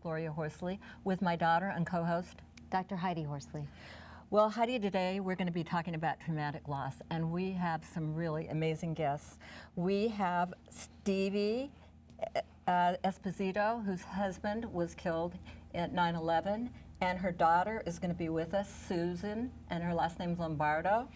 Gloria Horsley, with my daughter and co-host, Dr. Heidi Horsley. Well, Heidi, today we're going to be talking about traumatic loss, and we have some really amazing guests. We have Stevie Esposito, whose husband was killed at 9/11, and her daughter is going to be with us, Susan, and her last name's Lombardo.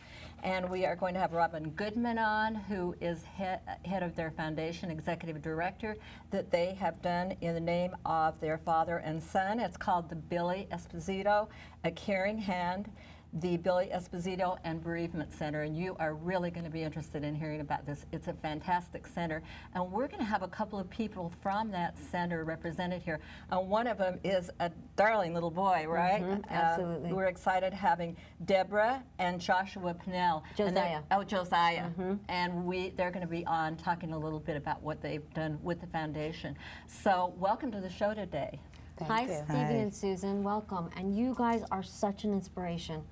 And we are going to have Robin Goodman on, who is head of their foundation, executive director, that they have done in the name of their father and son. It's called the Billy Esposito, A Caring Hand, the Billy Esposito and Bereavement Center, and you are really going to be interested in hearing about this. It's a fantastic center, and we're going to have a couple of people from that center represented here. One of them is a darling little boy, right? Absolutely. We're excited having Deborah and Joshua Pennell. Josiah. Josiah. And they're going to be on talking a little bit about what they've done with the foundation. So welcome to the show today. Hi, Stevie and Susan. Welcome. And you guys are such an inspiration.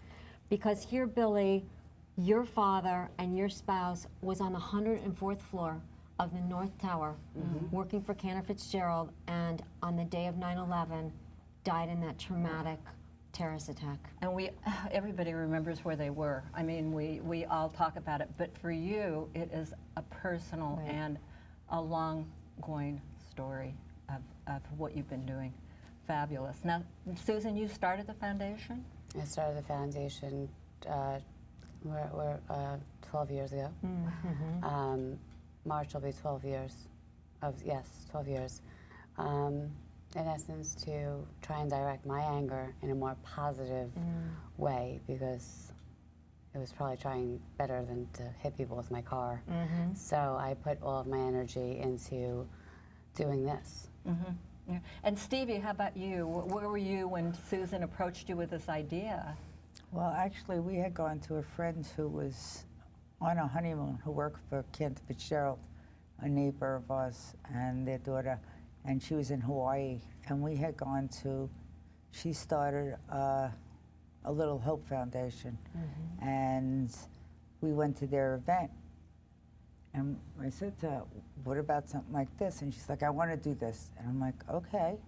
Because here, Billy, your father and your spouse was on the 104th floor of the North Tower, working for Cantor Fitzgerald, and on the day of 9/11, died in that traumatic terrorist attack. And everybody remembers where they were. I mean, we all talk about it, but for you, it is a personal and a long-going story of what you've been doing. Fabulous. Now, Susan, you started the foundation? I started the foundation 12 years ago. March will be 12 years. 12 years. In essence, to try and direct my anger in a more positive way, because it was probably trying better than to hit people with my car. So I put all of my energy into doing this. Yeah. And Stevie, how about you? Where were you when Susan approached you with this idea? Well, actually, we had gone to a friend who was on a honeymoon, who worked for Cantor Fitzgerald, a neighbor of ours, and their daughter, and she was in Hawaii. And we had gone to, she started a Little Hope Foundation, and we went to their event. And I said to her, what about something like this? And she's like, I want to do this. And I'm like, okay.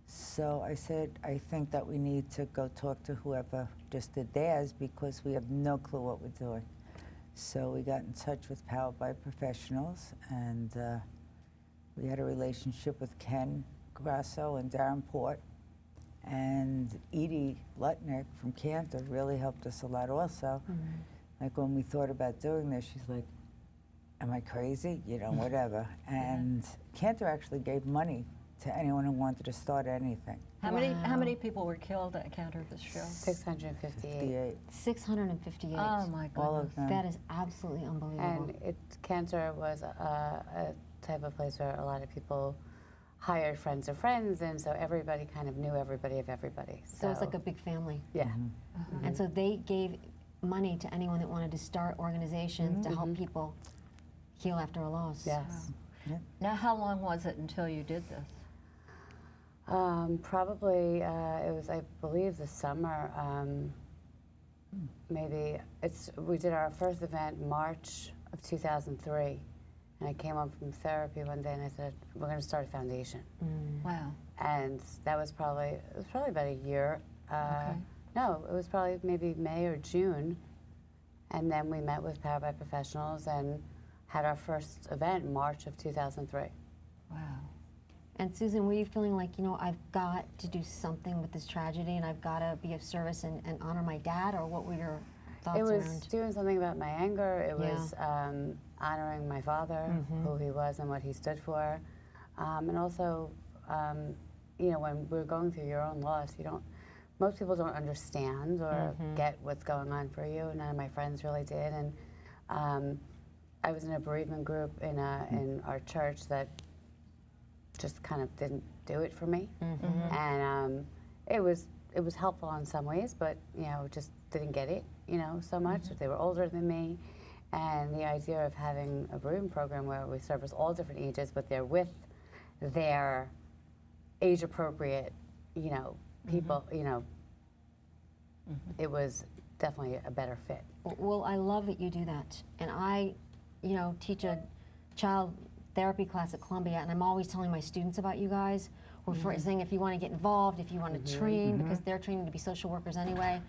So I said, I think that we need to go talk to whoever just did theirs, because we have no clue what we're doing. So we got in touch with Powered by Professionals, and we had a relationship with Ken Grasso and Darren Port. And Edie Lutnick from Cantor really helped us a lot also. Like when we thought about doing this, she's like, am I crazy? You know, whatever. And Cantor actually gave money to anyone who wanted to start anything. How many people were killed at Cantor Fitzgerald? 658. 658. Oh my goodness. All of them. That is absolutely unbelievable. And Cantor was a type of place where a lot of people hired friends of friends, and so everybody kind of knew everybody of everybody. So it's like a big family. Yeah. And so they gave money to anyone that wanted to start organizations to help people heal after a loss. Yes. Yeah. Now, how long was it until you did this? Probably, it was, I believe, the summer. Maybe we did our first event March of 2003, and I came home from therapy one day and I said, we're going to start a foundation. Wow. And that was probably about a year. No, it was probably maybe May or June, and then we met with Powered by Professionals and had our first event March of 2003. Wow. And Susan, were you feeling like, you know, I've got to do something with this tragedy and I've got to be of service and honor my dad, or what were your thoughts It was around? doing something about my anger. It was honoring my father, who he was and what he stood for. And also, you know, when we're going through your own loss, most people don't understand or get what's going on for you. None of my friends really did. And I was in a bereavement group in our church that just kind of didn't do it for me. And it was helpful in some ways, but, you know, just didn't get it, you know, so much. They were older than me. And the idea of having a bereavement program where we service all different ages, but they're with their age-appropriate, you know, people, you know, it was definitely a better fit. Well, I love that you do that. And I, you know, teach a child therapy class at Columbia, and I'm always telling my students about you guys. We're saying if you want to get involved, if you want to train, because they're training to be social workers anyway.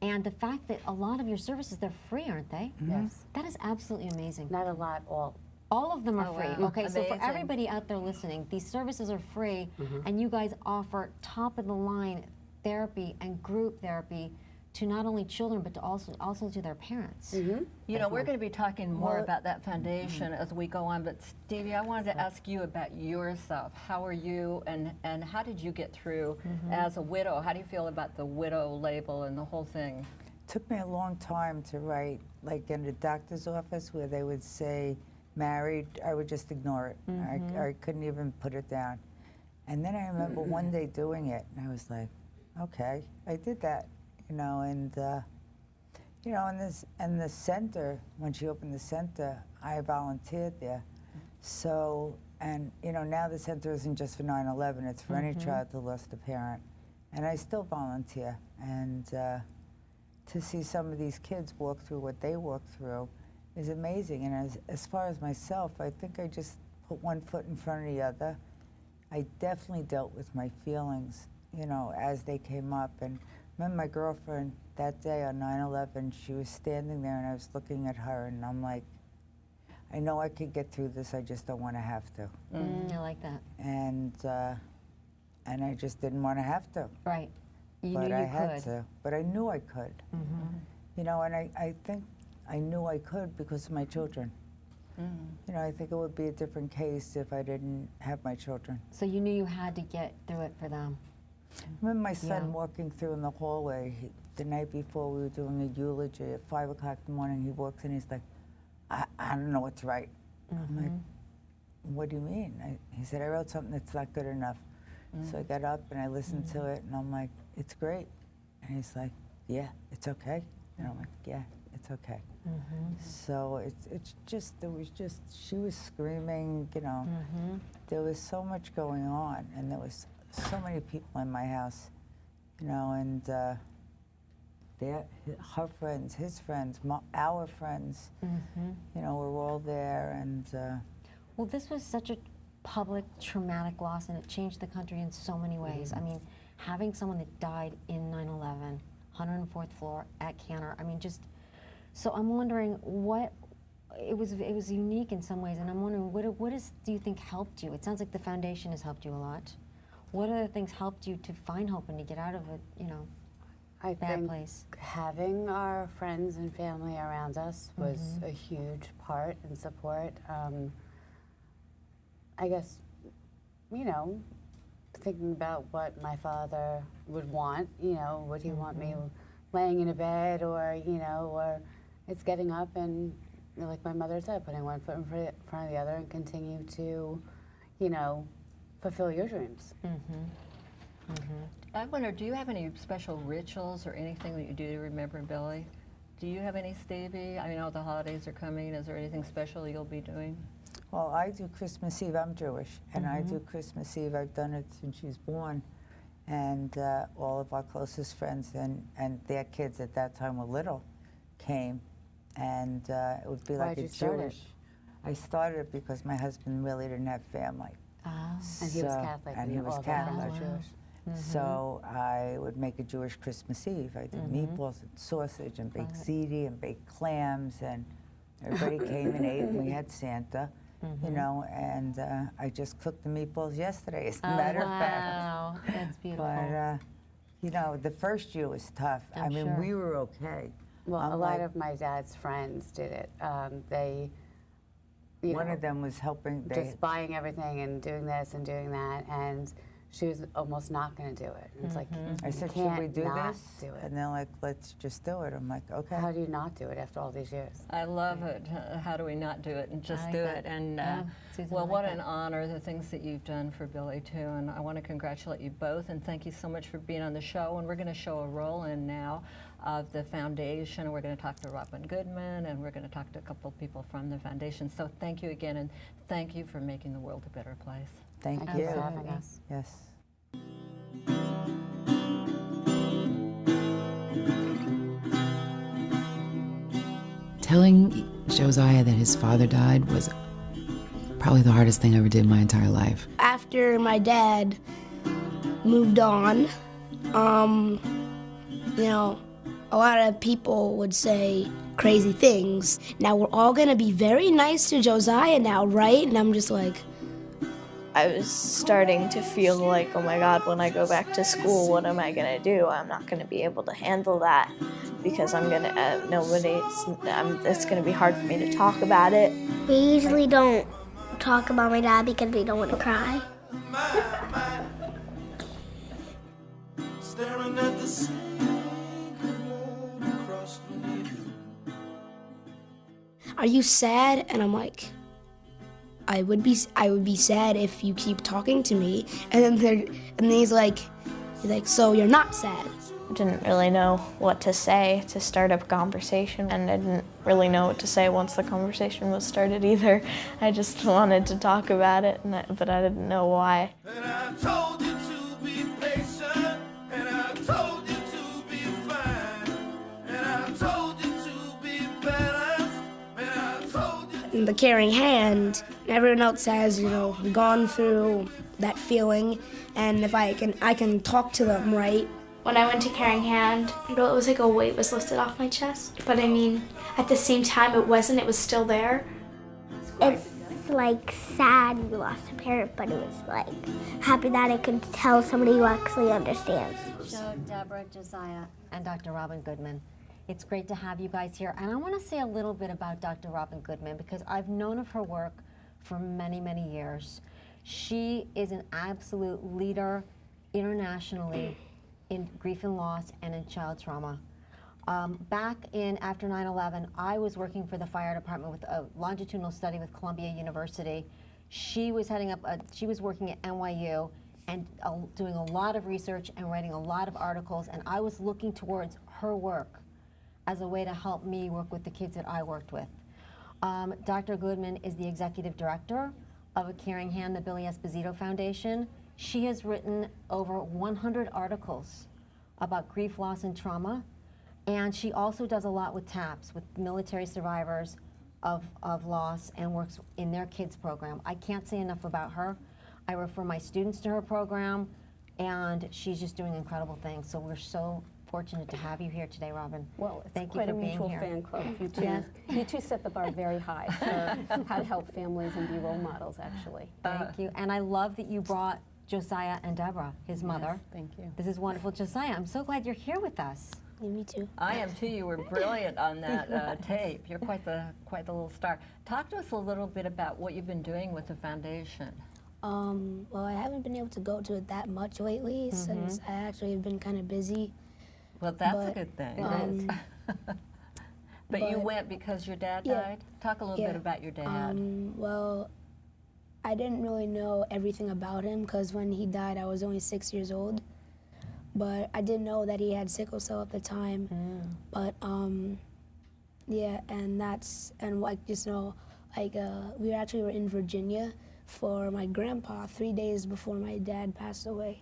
And the fact that a lot of your services, they're free, aren't they? Yes. That is absolutely amazing. Not a lot, all. All of them are Oh, free. wow. Okay, so for Amazing. everybody out there listening, these services are free, and you guys offer top of the line therapy and group therapy to not only children but to also to their parents. You know, we're going to be talking more about that foundation as we go on, but Stevie, I wanted to ask you about yourself. How are you, and how did you get through as a widow? How do you feel about the widow label and the whole thing? It took me a long time to write, like in the doctor's office where they would say married, I would just ignore it. I couldn't even put it down. And then I remember one day doing it, and I was like, okay, I did that. You know, and you know, in the center, when she opened the center, I volunteered there. So, and you know, now the center isn't just for 9/11; it's for any child who lost a parent. And I still volunteer. And to see some of these kids walk through what they walk through is amazing. And as far as myself, I think I just put one foot in front of the other. I definitely dealt with my feelings, you know, as they came up. And remember my girlfriend that day on 9/11, she was standing there and I was looking at her and I'm like, I know I could get through this, I just don't want to have to. I like that. And I just didn't want to have to. Right. You But knew I you had could. to. But I knew I could. You know, and I think I knew I could because of my children. You know, I think it would be a different case if I didn't have my children. So you knew you had to get through it for them. I remember my son walking through in the hallway the night before we were doing a eulogy at 5 o'clock in the morning. He walks in, he's like, I don't know what's right. I'm like, what do you mean? He said, I wrote something that's not good enough. So I got up and I listened to it and I'm like, it's great. And he's like, yeah, it's okay. And I'm like, yeah, it's okay. So it's just, she was screaming, you know. There was so much going on and there was so many people in my house, you know, and her friends, his friends, our friends, you know, were all there. And Well, this was such a public traumatic loss and it changed the country in so many ways. I mean, having someone that died in 9/11, 104th floor at Cantor, I mean, just, so I'm wondering it was unique in some ways, and I'm wondering do you think helped you? It sounds like the foundation has helped you a lot. What other things helped you to find hope and to get out of a, you know, I bad think place? having our friends and family around us was a huge part and support. I guess, you know, thinking about what my father would want, you know, would he want me laying in a bed or, you know, or it's getting up and, you know, like my mother said, putting one foot in front of the other and continue to, you know, fulfill your dreams. I wonder, do you have any special rituals or anything that you do to remember Billy? Do you have any, Stevie? I know the holidays are coming. Is there anything special you'll be doing? well, I do Christmas Eve. I'm Jewish, and I do Christmas Eve. I've done it since she was born. And all of our closest friends and their kids at that time were little came. And it would be like Why'd a you start it? Jewish. I started it because my husband really didn't have family. And he was Catholic. And he was all the family Catholic. was Jewish. So I would make a Jewish Christmas Eve. I did meatballs and sausage and baked ziti and baked clams, and everybody came and ate, and we had Santa, you know, and I just cooked the meatballs yesterday, as a matter of fact. Wow, that's beautiful. But, you know, the first year was tough. I mean, sure. we were okay. Well, a lot of my dad's friends did it. They, you One know, of them was helping. just buying everything and doing this and doing that, and she was almost not going to do it. And it's like, I said, you should we can't do not this? do it. And they're like, let's just do it. I'm like, okay. How do you not do it after all these years? I love it. How do we not do it and just I like do that. it? And Yeah, Susan, I well, like what that. an honor, the things that you've done for Billy too. And I want to congratulate you both and thank you so much for being on the show. And we're going to show a roll in now of the foundation. We're going to talk to Robin Goodman, and we're going to talk to a couple of people from the foundation. So thank you again, and thank you for making the world a better place. Thank Thank you. you for having us. Yes. Telling Josiah that his father died was probably the hardest thing I ever did in my entire life. After my dad moved on. You know, a lot of people would say crazy things. Now we're all gonna be very nice to Josiah now, right? And I'm just like, I was starting to feel like, oh my God, when I go back to school, what am I gonna do? I'm not gonna be able to handle that because I'm gonna, it's gonna be hard for me to talk about it. We usually don't talk about my dad because we don't want to cry. Staring at the sacred moon across the river. are you sad? And I'm like, I would be sad if you keep talking to me. And then he's like, so you're not sad? I didn't really know what to say to start up a conversation, and I didn't really know what to say once the conversation was started either. I just wanted to talk about it, but I didn't know why. And I told you to be patient, and I told you to be fine, and I told you to be balanced, and I told you And the caring hand, everyone else has, gone through that feeling, and if I can talk to them, right? When I went to Caring Hand, it was like a weight was lifted off my chest. But I mean, at the same time, it wasn't. It was still there. It's like sad you lost a parent, but it was like happy that I could tell somebody who actually understands. So Deborah, Josiah, and Dr. Robin Goodman, it's great to have you guys here. And I want to say a little bit about Dr. Robin Goodman because I've known of her work for many, many years. She is an absolute leader internationally in grief and loss and in child trauma. Back in after 9/11, I was working for the fire department with a longitudinal study with Columbia University. She was heading up, she was working at NYU and doing a lot of research and writing a lot of articles, and I was looking towards her work as a way to help me work with the kids that I worked with. Dr. Goodman is the executive director of A Caring Hand, the Billy Esposito Foundation. She has written over 100 articles about grief, loss, and trauma, and she also does a lot with TAPS, with military survivors of loss, and works in their kids program. I can't say enough about her. I refer my students to her program, and she's just doing incredible things. So we're so fortunate to have you here today, Robin. Well, it's Thank quite you a for being mutual here. fan club. You two, Yes. you two set the bar very high for how to help families and be role models, actually. Thank you. And I love that you brought Josiah and Deborah, his mother. Thank you. This is wonderful. Josiah, I'm so glad you're here with us. Yeah, me too. I am too. You were brilliant on that tape. You're quite the little star. Talk to us a little bit about what you've been doing with the foundation. Well, I haven't been able to go to it that much lately since I actually have been kind of busy. Well, that's a But, good thing. But you went because your dad Yeah. died? Talk a little bit about your dad. Well, I didn't really know everything about him because when he died, I was only 6 years old. But I did know that he had sickle cell at the time. But yeah, and we actually were in Virginia for my grandpa 3 days before my dad passed away.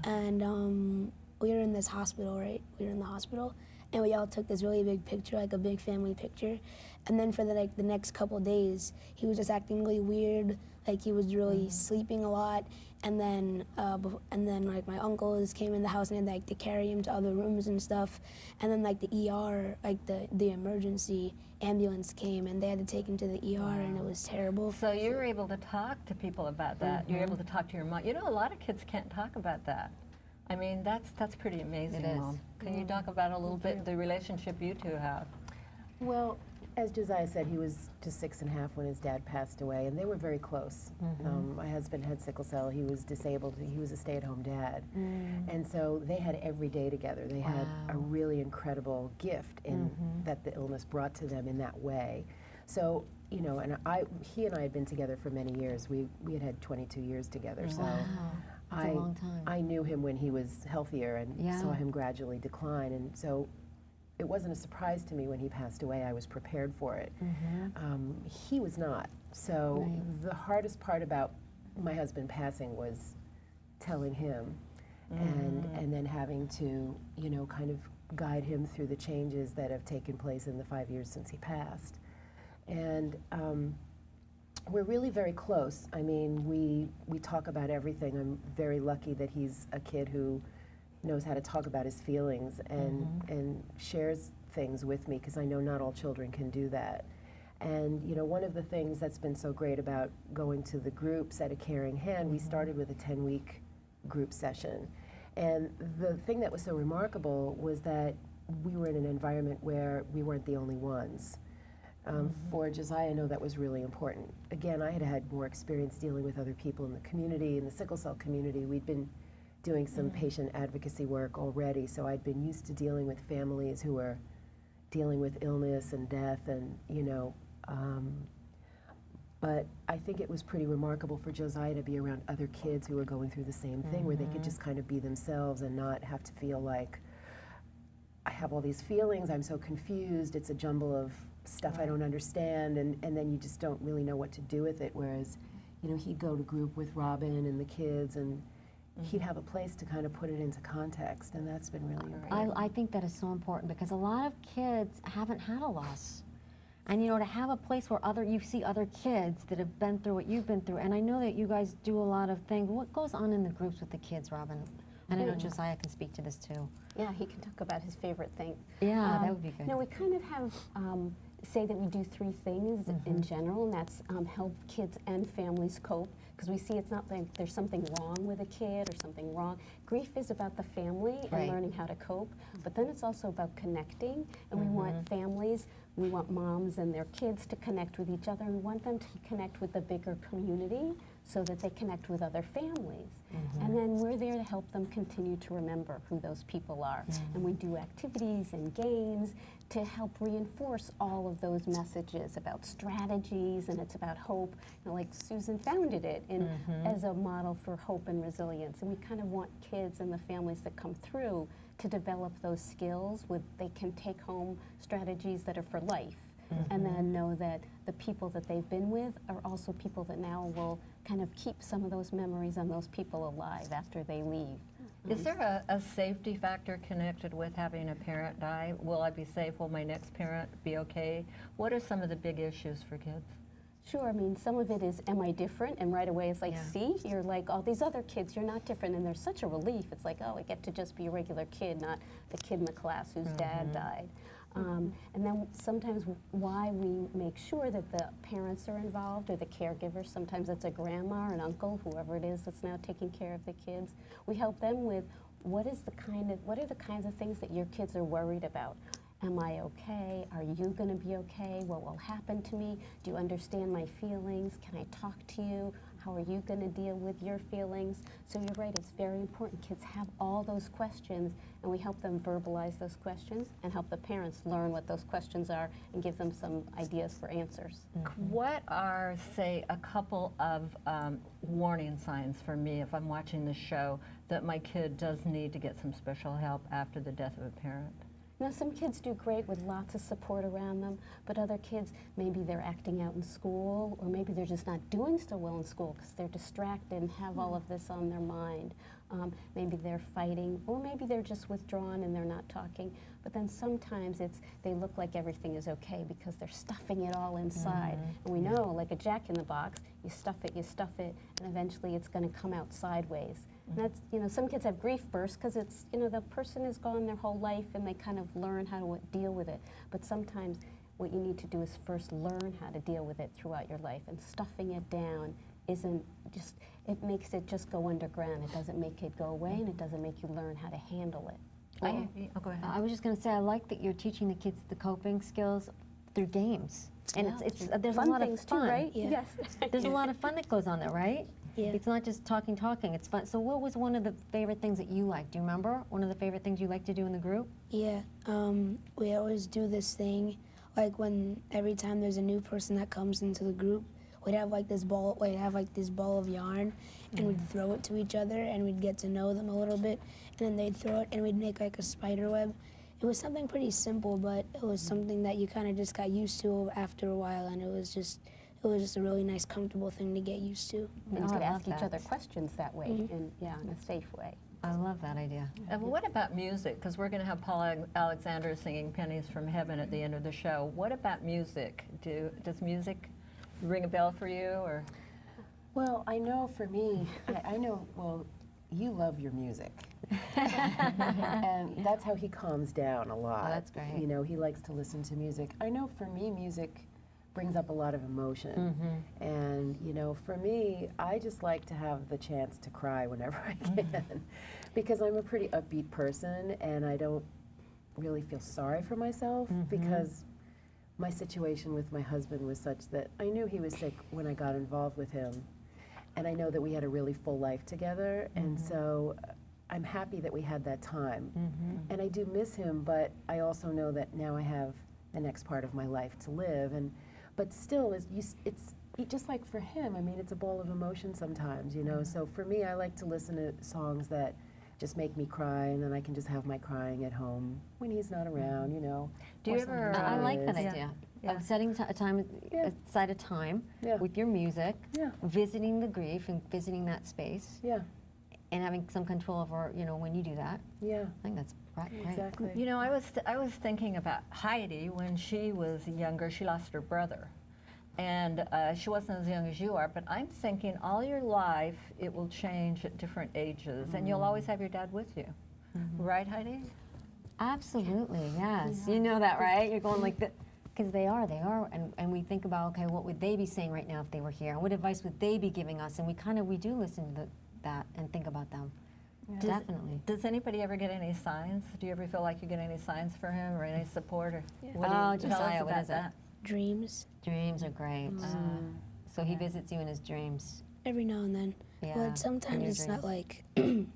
And we were in this hospital, right? We were in the hospital, and we all took this really big picture, like a big family picture. And then for the next couple of days, he was just acting really weird, like he was really sleeping a lot. And then like my uncles came in the house and had like to carry him to other rooms and stuff. And then like the ER, like the emergency ambulance came and they had to take him to the ER, and it was terrible. So you were able to talk to people about that. You're able to talk to your mom. You know, a lot of kids can't talk about that. I mean, that's pretty amazing, It is. Mom. Can you talk about a little bit the relationship you two have? Well, as Josiah said, he was just 6½ when his dad passed away, and they were very close. My husband had sickle cell. He was disabled. He was a stay-at-home dad. And so they had every day together. They had a really incredible gift in that the illness brought to them in that way. So, you know, and he and I had been together for many years. We had 22 years together. So That's a long time. I knew him when he was healthier and Yeah. saw him gradually decline. And so it wasn't a surprise to me when he passed away. I was prepared for it. He was not. So the hardest part about my husband passing was telling him and then having to, you know, kind of guide him through the changes that have taken place in the 5 years since he passed. And we're really very close. I mean, we talk about everything. I'm very lucky that he's a kid who knows how to talk about his feelings and shares things with me, because I know not all children can do that. And you know, one of the things that's been so great about going to the groups at A Caring Hand, we started with a 10-week group session. And the thing that was so remarkable was that we were in an environment where we weren't the only ones. For Josiah, I know that was really important. Again, I had had more experience dealing with other people in the community, in the sickle cell community. We'd been doing some patient advocacy work already, so I'd been used to dealing with families who were dealing with illness and death, and you know, but I think it was pretty remarkable for Josiah to be around other kids who were going through the same thing, where they could just kind of be themselves and not have to feel like, I have all these feelings, I'm so confused, it's a jumble of stuff I don't understand, and then you just don't really know what to do with it. Whereas, you know, he'd go to group with Robin and the kids, and he'd have a place to kind of put it into context, and that's been really important. I think that is so important, because a lot of kids haven't had a loss. And you know, to have a place where you see other kids that have been through what you've been through, and I know that you guys do a lot of things. What goes on in the groups with the kids, Robin? And I know Josiah can speak to this too. Yeah, he can talk about his favorite thing. Yeah, that would be good. No, we kind of have, say that we do 3 things in general, and that's help kids and families cope, because we see it's not like there's something wrong with a kid or something wrong. Grief is about the family and learning how to cope, but then it's also about connecting, and we want families, we want moms and their kids to connect with each other, and we want them to connect with the bigger community so that they connect with other families. And then we're there to help them continue to remember who those people are. And we do activities and games to help reinforce all of those messages about strategies, and it's about hope. You know, like Susan founded it as a model for hope and resilience. And we kind of want kids and the families that come through to develop those skills they can take home strategies that are for life. And then know that the people that they've been with are also people that now will kind of keep some of those memories and those people alive after they leave. Is there a safety factor connected with having a parent die? Will I be safe? Will my next parent be okay? What are some of the big issues for kids? Sure, I mean, some of it is, am I different? And right away it's like, see, you're like all these other kids, you're not different. And there's such a relief. It's like, oh, I get to just be a regular kid, not the kid in the class whose dad died. And then sometimes why we make sure that the parents are involved or the caregivers, sometimes it's a grandma or an uncle, whoever it is that's now taking care of the kids. We help them with what are the kinds of things that your kids are worried about. Am I okay? Are you going to be okay? What will happen to me? Do you understand my feelings? Can I talk to you? How are you going to deal with your feelings? So you're right, it's very important. Kids have all those questions, and we help them verbalize those questions and help the parents learn what those questions are and give them some ideas for answers. What are, say, a couple of warning signs for me if I'm watching the show that my kid does need to get some special help after the death of a parent? Now, some kids do great with lots of support around them, but other kids, maybe they're acting out in school, or maybe they're just not doing so well in school because they're distracted and have all of this on their mind. Maybe they're fighting, or maybe they're just withdrawn and they're not talking. But then sometimes they look like everything is okay because they're stuffing it all inside. And we know, like a jack-in-the-box, you stuff it, and eventually it's going to come out sideways. And that's, you know, some kids have grief bursts because it's, you know, the person is gone their whole life and they kind of learn how to deal with it. But sometimes what you need to do is first learn how to deal with it throughout your life, and stuffing it down isn't just, it makes it just go underground. It doesn't make it go away, and it doesn't make you learn how to handle it. Go ahead. I was just going to say, I like that you're teaching the kids the coping skills through games. And there's a lot of fun, too, right? Yeah. Yes. There's a lot of fun that goes on there, right? Yeah. It's not just talking, it's fun. So what was one of the favorite things that you liked? Do you remember one of the favorite things you like to do in the group? Yeah, we always do this thing, like when every time there's a new person that comes into the group, we'd have like this ball of yarn, and we'd throw it to each other, and we'd get to know them a little bit, and then they'd throw it, and we'd make like a spider web. It was something pretty simple, but it was something that you kind of just got used to after a while, and it was just a really nice, comfortable thing to get used to. And you could ask each other questions that way, in a safe way. I love that idea. And what about music? Because we're going to have Paul Alexander singing Pennies From Heaven at the end of the show. What about music? Does music ring a bell for you, or? Well, I know for me, I know, well, you love your music. And that's how he calms down a lot. Oh, that's great. You know, he likes to listen to music. I know for me, music brings up a lot of emotion. And, you know, for me, I just like to have the chance to cry whenever I can. Because I'm a pretty upbeat person, and I don't really feel sorry for myself because my situation with my husband was such that I knew he was sick when I got involved with him. And I know that we had a really full life together, and so I'm happy that we had that time. And I do miss him, but I also know that now I have the next part of my life to live. But still, it's just like for him, I mean, it's a ball of emotion sometimes, you know? So for me, I like to listen to songs that just make me cry, and then I can just have my crying at home when he's not around, you know? Do you ever? I like that Yeah. idea Yeah. of setting a time aside a time with your music, visiting the grief and visiting that space, and having some control over, you know, when you do that. Yeah. I think that's great. Exactly. You know, I was thinking about Heidi when she was younger. She lost her brother, and she wasn't as young as you are. But I'm thinking, all your life it will change at different ages, and you'll always have your dad with you, right, Heidi? Absolutely, yes. You know that, right? You're going like that. Because they are, and we think about, okay, what would they be saying right now if they were here? And what advice would they be giving us? And we do listen to that and think about them. Definitely. Does anybody ever get any signs? Do you ever feel like you get any signs for him or any support? Or what do you tell us Josiah, what about is that? Dreams. Dreams are great. So he visits you in his dreams. Every now and then. Yeah, But sometimes in your it's not dreams. like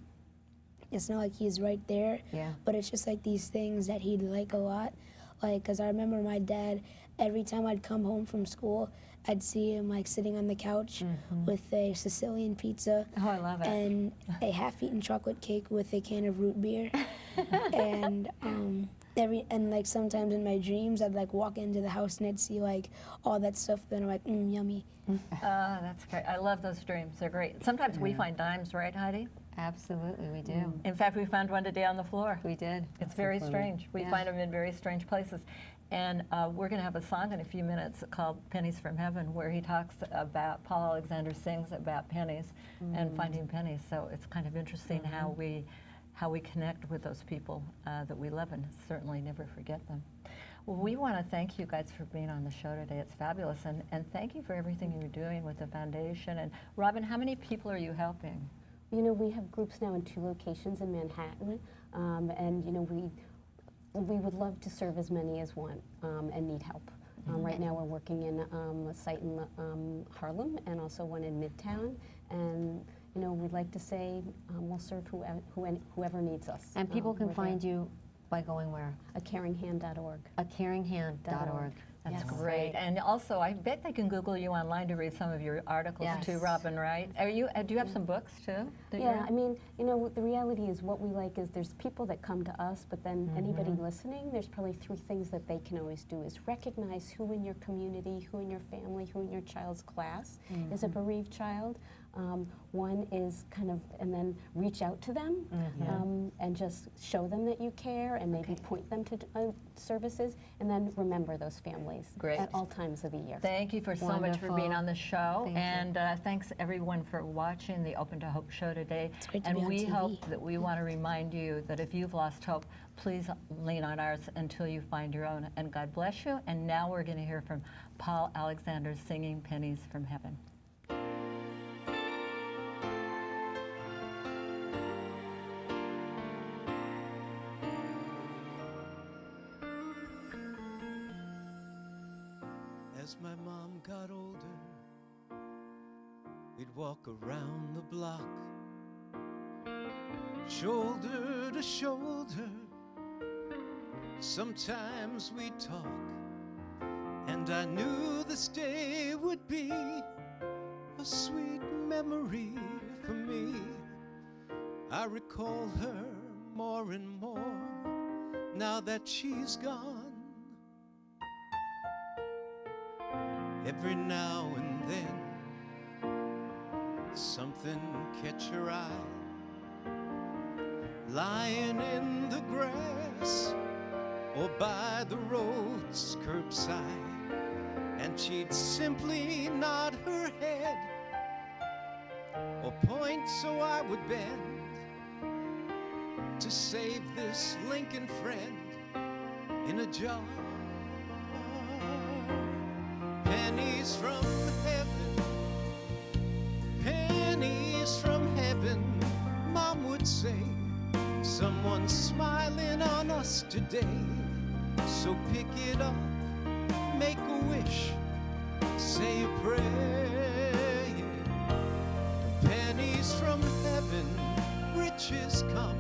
it's not like he's right there. Yeah. But it's just like these things that he'd like a lot. Like, because I remember my dad, every time I'd come home from school, I'd see him like sitting on the couch with a Sicilian pizza. Oh, I love it. And a half-eaten chocolate cake with a can of root beer. And like sometimes in my dreams, I'd like walk into the house and I'd see like all that stuff. Then I'm like, yummy. That's great. I love those dreams. They're great. Sometimes we find dimes, right, Heidi? Absolutely, we do. In fact, we found one today on the floor. We did. It's very strange. We find them in very strange places. And we're going to have a song in a few minutes called Pennies From Heaven, where he talks about, Paul Alexander sings about pennies and finding pennies. So it's kind of interesting how we connect with those people that we love and certainly never forget them. Well, we want to thank you guys for being on the show today. It's fabulous. And thank you for everything you're doing with the foundation. And Robin, how many people are you helping? You know, we have groups now in 2 locations in Manhattan, and you know, we would love to serve as many as want and need help. Right now we're working in a site in Harlem and also one in Midtown, and you know, we'd like to say we'll serve whoever needs us. And people can we're find there. you by going where? acaringhand.org. acaringhand.org. That's Yes. great. And also, I bet they can Google you online to read some of your articles too, Robin, right? Do you have some books too? Yeah, I mean, you know, the reality is what we like is there's people that come to us, but then anybody listening, there's probably 3 things that they can always do is recognize who in your community, who in your family, who in your child's class is a bereaved child. One is kind of, and then reach out to them and just show them that you care and maybe point them to services, and then remember those families at all times of the year. Thank you for so much for being on the show. And thanks everyone for watching the Open to Hope show today. It's great to and be on we TV. hope that we want to remind you that if you've lost hope, please lean on ours until you find your own. And God bless you. And now we're going to hear from Paul Alexander singing Pennies from Heaven. As my mom got older, we'd walk around the block, shoulder to shoulder. Sometimes we'd talk, and I knew this day would be a sweet memory for me. I recall her more and more now that she's gone. Every now and then, something catch your eye, lying in the grass or by the road's curbside. And and she'd simply nod her head or point so I would bend to save this Lincoln friend in a jar. Pennies from heaven, pennies from heaven, Mom would say. Someone's smiling on us today, so pick it up, make a wish, say a prayer. Pennies from heaven, riches come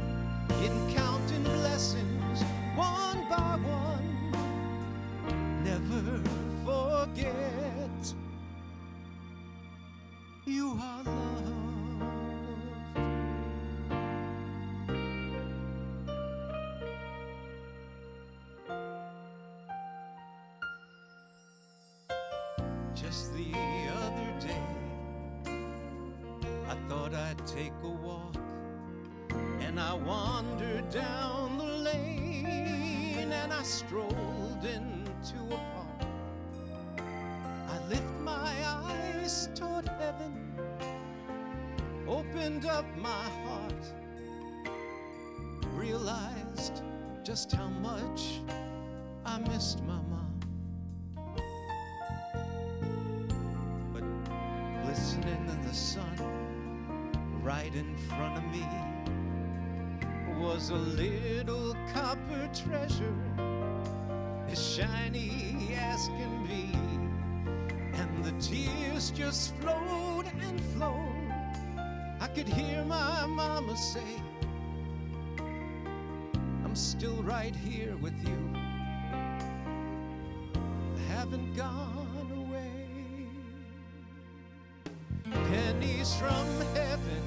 in counting blessings, one by one. Never forget, you are loved. Just the other day, I thought I'd take a walk, and I wandered down the lane, and I strolled into a park. I lift my eyes toward heaven, opened up my heart, realized just how much I missed my mom. Glistening in the sun, right in front of me, was a little copper treasure, as shiny as can be. And the tears just flowed and flowed. I could hear my mama say, I'm still right here with you, I haven't gone away. Pennies from heaven,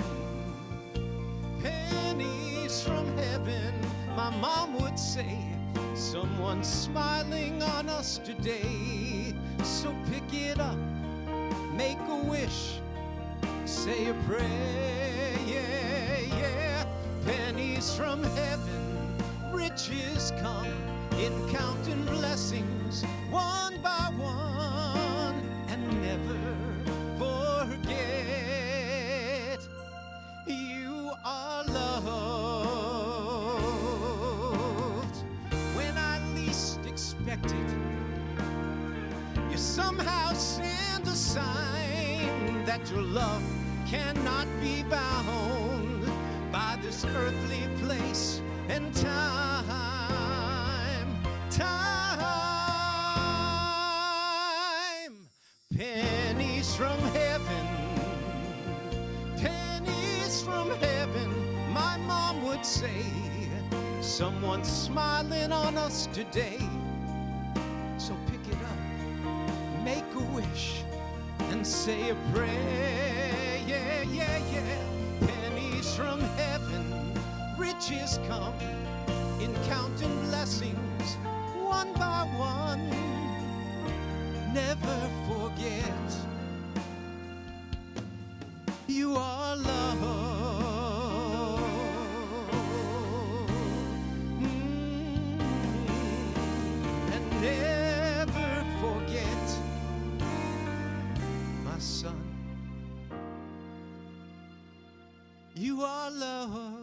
pennies from heaven, my mom would say. Someone's smiling on us today, so pick it up, make a wish, say a prayer, yeah, yeah. Pennies from heaven, riches come in counting blessings, one by one, and never forget, you are loved. When I least expect it, you somehow send a sign that your love cannot be bound by this earthly place and time. Pennies from heaven, pennies from heaven, my mom would say. Someone's smiling on us today, so pick it up, make a wish, and say a prayer, yeah, yeah, yeah. Pennies from heaven, riches come in counting blessings, one by one. Never forget, you are loved. And never forget, my son, you are loved.